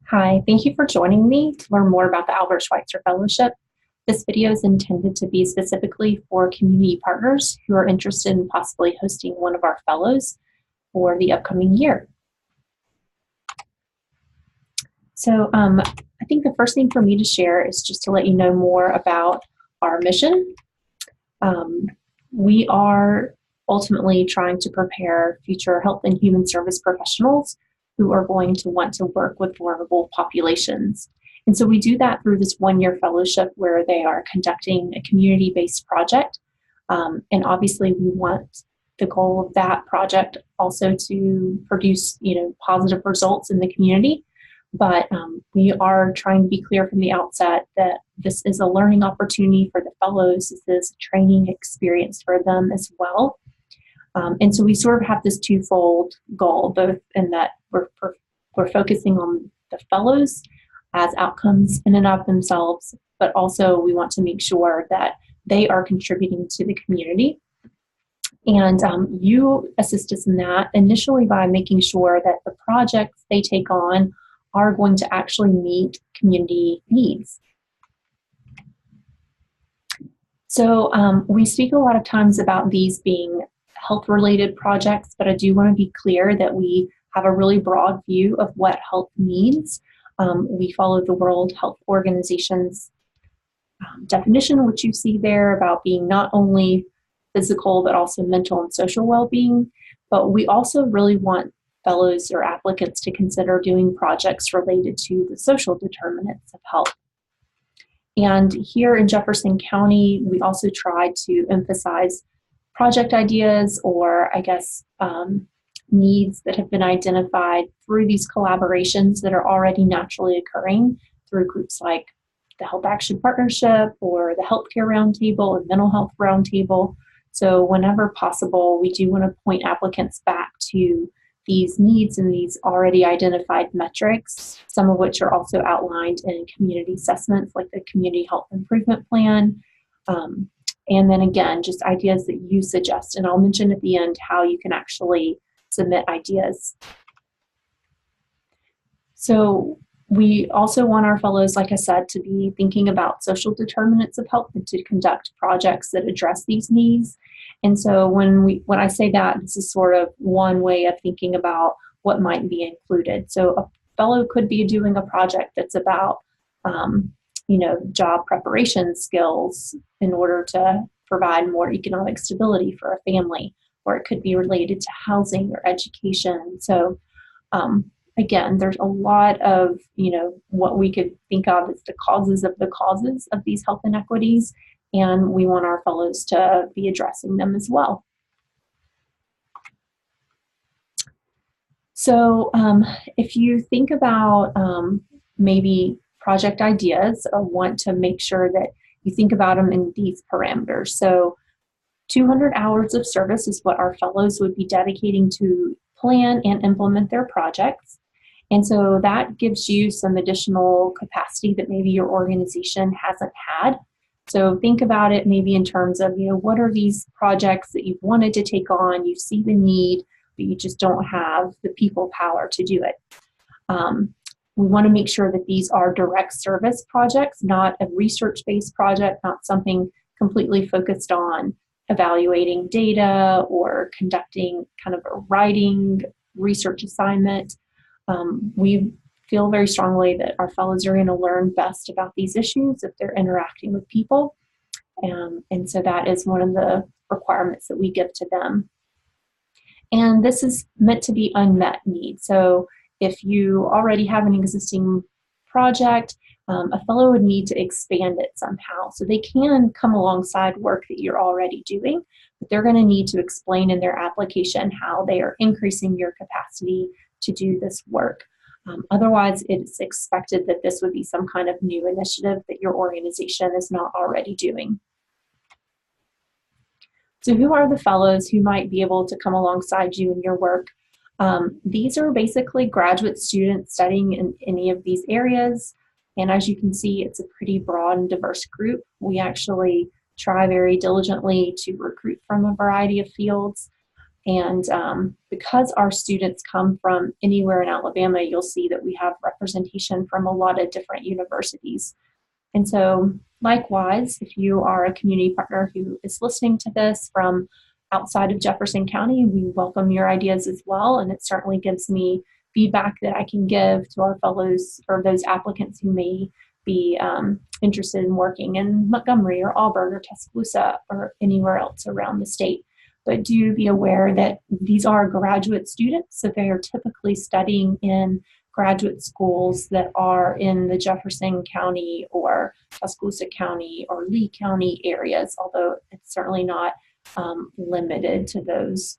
Hi, thank you for joining me to learn more about the Albert Schweitzer Fellowship. This video is intended to be specifically for community partners who are interested in possibly hosting one of our fellows for the upcoming year. So I think the first thing for me to share is just to let you know more about our mission. We are ultimately trying to prepare future health and human service professionals who are going to want to work with vulnerable populations. And so we do that through this one-year fellowship where they are conducting a community-based project. And obviously we want the goal of that project also to produce, positive results in the community. But we are trying to be clear from the outset that this is a learning opportunity for the fellows. This is a training experience for them as well. And so we sort of have this twofold goal, both in that we're focusing on the fellows as outcomes in and of themselves, but also we want to make sure that they are contributing to the community. And you assist us in that initially by making sure that the projects they take on are going to actually meet community needs. So we speak a lot of times about these being health-related projects, but I do want to be clear that we have a really broad view of what health means. We follow the World Health Organization's definition, which you see there, about being not only physical but also mental and social well-being. But we also really want fellows or applicants to consider doing projects related to the social determinants of health. And here in Jefferson County, we also try to emphasize project ideas or, needs that have been identified through these collaborations that are already naturally occurring through groups like the Health Action Partnership or the Healthcare Roundtable and Mental Health Roundtable. So whenever possible, we do want to point applicants back to these needs and these already identified metrics, some of which are also outlined in community assessments like the Community Health Improvement Plan. And then again, just ideas that you suggest. And I'll mention at the end how you can actually submit ideas. So we also want our fellows, like I said, to be thinking about social determinants of health and to conduct projects that address these needs. And so when I say that, this is sort of one way of thinking about what might be included. So a fellow could be doing a project that's about, job preparation skills in order to provide more economic stability for a family, or it could be related to housing or education. So again, there's a lot of, what we could think of as the causes of these health inequities, and we want our fellows to be addressing them as well. So if you think about maybe project ideas, I want to make sure that you think about them in these parameters. So 200 hours of service is what our fellows would be dedicating to plan and implement their projects. And so that gives you some additional capacity that maybe your organization hasn't had. So think about it maybe in terms of, what are these projects that you've wanted to take on, you see the need, but you just don't have the people power to do it. We want to make sure that these are direct service projects, not a research-based project, not something completely focused on evaluating data or conducting kind of a writing research assignment. We feel very strongly that our fellows are going to learn best about these issues if they're interacting with people. And so that is one of the requirements that we give to them. And this is meant to be unmet needs. So if you already have an existing project, a fellow would need to expand it somehow. So they can come alongside work that you're already doing, but they're going to need to explain in their application how they are increasing your capacity to do this work. Otherwise, it's expected that this would be some kind of new initiative that your organization is not already doing. So who are the fellows who might be able to come alongside you in your work? These are basically graduate students studying in any of these areas. And as you can see, it's a pretty broad and diverse group. We actually try very diligently to recruit from a variety of fields. And because our students come from anywhere in Alabama, you'll see that we have representation from a lot of different universities. And so likewise, if you are a community partner who is listening to this from outside of Jefferson County, we welcome your ideas as well. And it certainly gives me feedback that I can give to our fellows or those applicants who may be interested in working in Montgomery or Auburn or Tuscaloosa or anywhere else around the state. But do be aware that these are graduate students, so they are typically studying in graduate schools that are in the Jefferson County or Tuscaloosa County or Lee County areas, although it's certainly not limited to those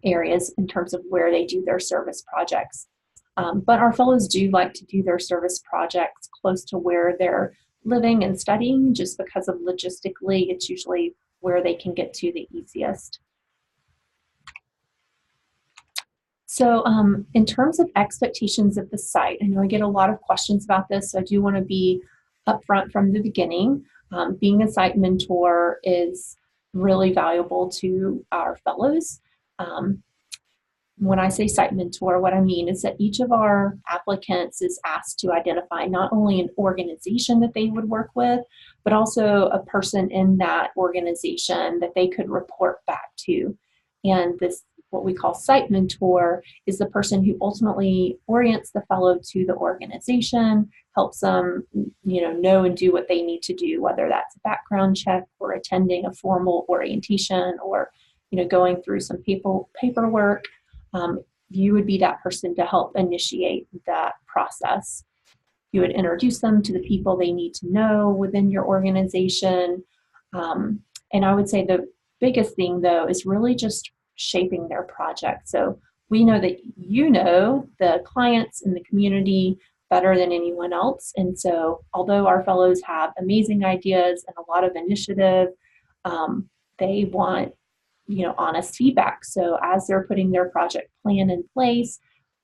areas in terms of where they do their service projects. But our fellows do like to do their service projects close to where they're living and studying, just because of logistically, it's usually where they can get to the easiest. So in terms of expectations of the site, I know I get a lot of questions about this, so I do want to be upfront from the beginning. Being a site mentor is really valuable to our fellows. When I say site mentor, what I mean is that each of our applicants is asked to identify not only an organization that they would work with, but also a person in that organization that they could report back to. And this, what we call site mentor, is the person who ultimately orients the fellow to the organization, helps them, know and do what they need to do, whether that's a background check or attending a formal orientation or, going through some paperwork. You would be that person to help initiate that process. You would introduce them to the people they need to know within your organization. And I would say the biggest thing, though, is really just shaping their project. So we know that you know the clients in the community better than anyone else. And so although our fellows have amazing ideas and a lot of initiative, they want honest feedback. So as they're putting their project plan in place,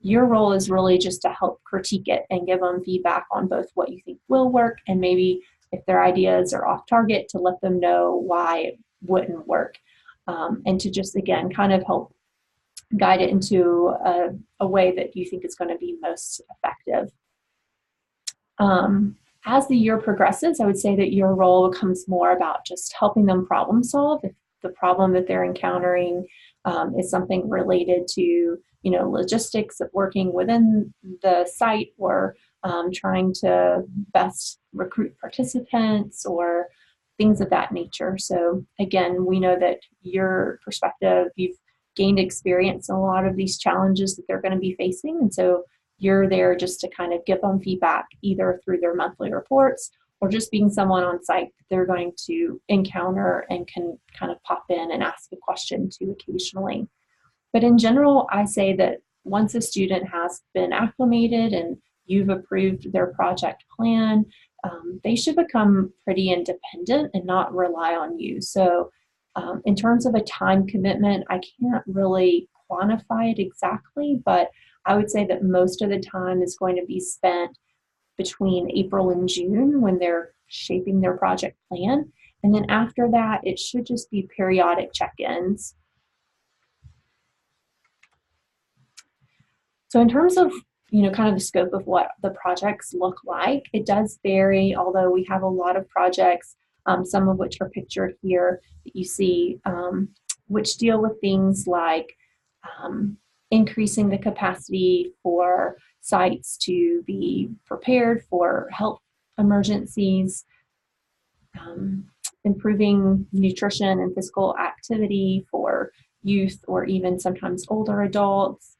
your role is really just to help critique it and give them feedback on both what you think will work and maybe if their ideas are off target, to let them know why it wouldn't work. And to just, again, kind of help guide it into a way that you think is going to be most effective. As the year progresses, I would say that your role becomes more about just helping them problem solve. If the problem that they're encountering is something related to, logistics of working within the site or trying to best recruit participants or things of that nature. So again, we know that your perspective, you've gained experience in a lot of these challenges that they're going to be facing. And so you're there just to kind of give them feedback either through their monthly reports or just being someone on site that they're going to encounter and can kind of pop in and ask a question to occasionally. But in general, I say that once a student has been acclimated and you've approved their project plan, they should become pretty independent and not rely on you. So in terms of a time commitment, I can't really quantify it exactly, but I would say that most of the time is going to be spent between April and June when they're shaping their project plan. And then after that, it should just be periodic check-ins. So in terms of, kind of the scope of what the projects look like, it does vary, although we have a lot of projects, some of which are pictured here that you see, which deal with things like increasing the capacity for sites to be prepared for health emergencies, improving nutrition and physical activity for youth or even sometimes older adults.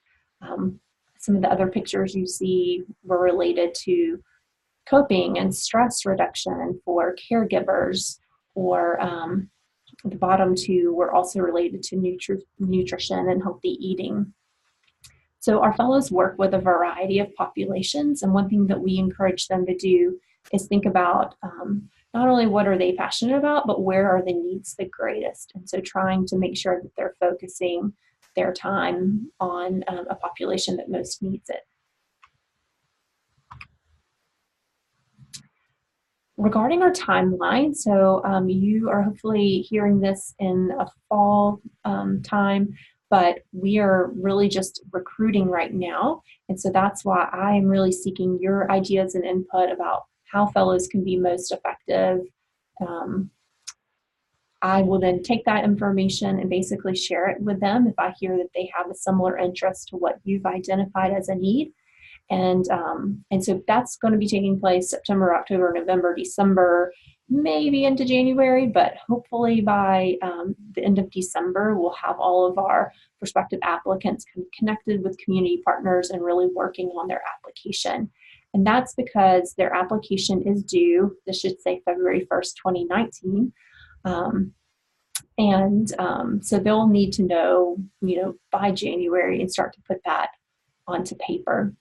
Some of the other pictures you see were related to coping and stress reduction for caregivers, or the bottom two were also related to nutrition and healthy eating. So our fellows work with a variety of populations, and one thing that we encourage them to do is think about not only what are they passionate about, but where are the needs the greatest. And so trying to make sure that they're focusing their time on a population that most needs it. Regarding our timeline, so you are hopefully hearing this in a fall time. but we are really just recruiting right now. And so that's why I am really seeking your ideas and input about how fellows can be most effective. Um, I will then take that information and basically share it with them if I hear that they have a similar interest to what you've identified as a need. And so that's going to be taking place September, October, November, December, maybe into January, but hopefully by the end of December, we'll have all of our prospective applicants connected with community partners and really working on their application. And that's because their application is due, this should say February 1st, 2019. So they'll need to know, by January and start to put that onto paper.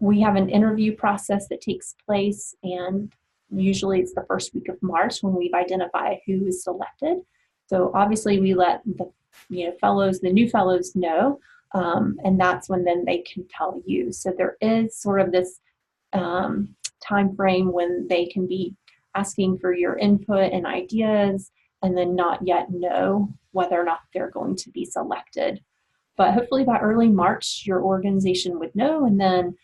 We have an interview process that takes place, and usually it's the first week of March when we've identified who is selected. So obviously we let the new fellows know, and that's when then they can tell you. So there is sort of this time frame when they can be asking for your input and ideas, and then not yet know whether or not they're going to be selected. But hopefully by early March, your organization would know, and then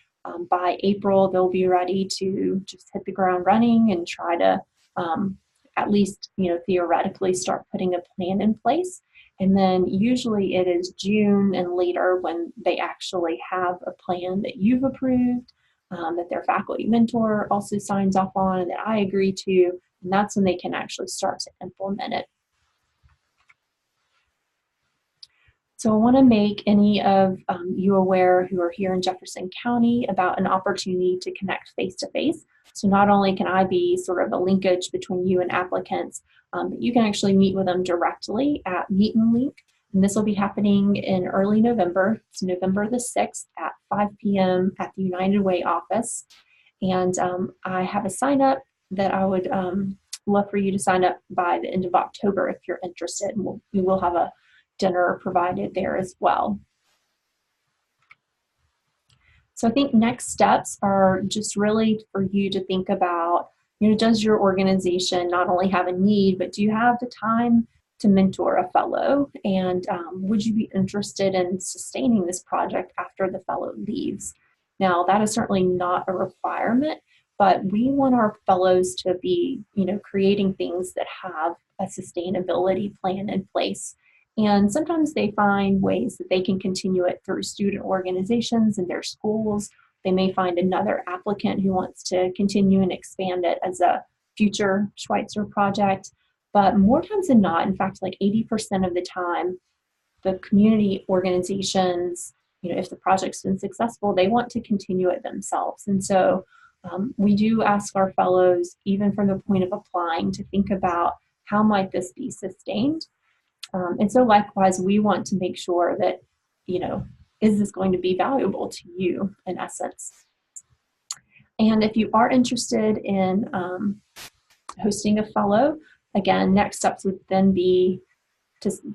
by April, they'll be ready to just hit the ground running and try to at least, theoretically start putting a plan in place. And then usually it is June and later when they actually have a plan that you've approved, that their faculty mentor also signs off on, and that I agree to, and that's when they can actually start to implement it. So I want to make any of you aware who are here in Jefferson County about an opportunity to connect face-to-face. So not only can I be sort of a linkage between you and applicants, but you can actually meet with them directly at Meet and Link. And this will be happening in early November. It's November the 6th at 5 p.m. at the United Way office. And I have a sign up that I would love for you to sign up by the end of October if you're interested. And we will have a dinner provided there as well. So I think next steps are just really for you to think about, does your organization not only have a need, but do you have the time to mentor a fellow? And would you be interested in sustaining this project after the fellow leaves? Now, that is certainly not a requirement, but we want our fellows to be, creating things that have a sustainability plan in place. And sometimes they find ways that they can continue it through student organizations in their schools. They may find another applicant who wants to continue and expand it as a future Schweitzer project. But more times than not, in fact, like 80% of the time, the community organizations, if the project's been successful, they want to continue it themselves. And so we do ask our fellows, even from the point of applying, to think about how might this be sustained. And so likewise, we want to make sure that, is this going to be valuable to you in essence? And if you are interested in hosting a fellow, again, next steps would then be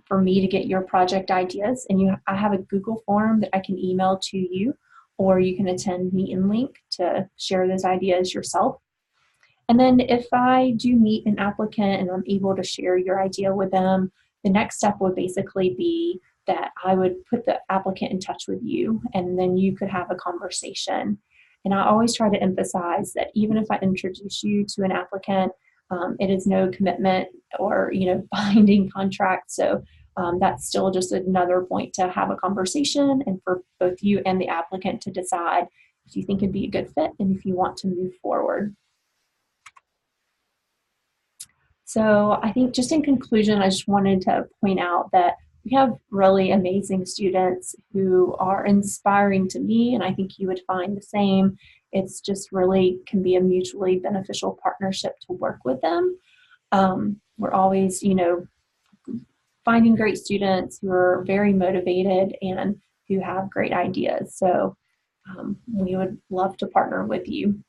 for me to get your project ideas. And I have a Google form that I can email to you, or you can attend Meet and Link to share those ideas yourself. And then if I do meet an applicant and I'm able to share your idea with them, the next step would basically be that I would put the applicant in touch with you, and then you could have a conversation. And I always try to emphasize that even if I introduce you to an applicant, it is no commitment or binding contract. So that's still just another point to have a conversation, and for both you and the applicant to decide if you think it'd be a good fit and if you want to move forward. So I think just in conclusion, I just wanted to point out that we have really amazing students who are inspiring to me, and I think you would find the same. It's just really can be a mutually beneficial partnership to work with them. We're always, finding great students who are very motivated and who have great ideas. So we would love to partner with you.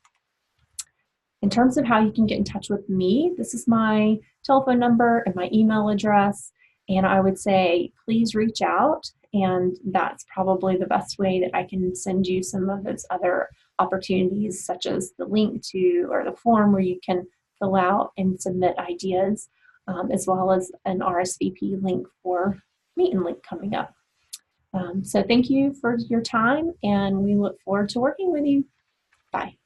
In terms of how you can get in touch with me, this is my telephone number and my email address. And I would say, please reach out. And that's probably the best way that I can send you some of those other opportunities, such as the link to, or the form where you can fill out and submit ideas, as well as an RSVP link for Meet and Link coming up. So thank you for your time, and we look forward to working with you. Bye.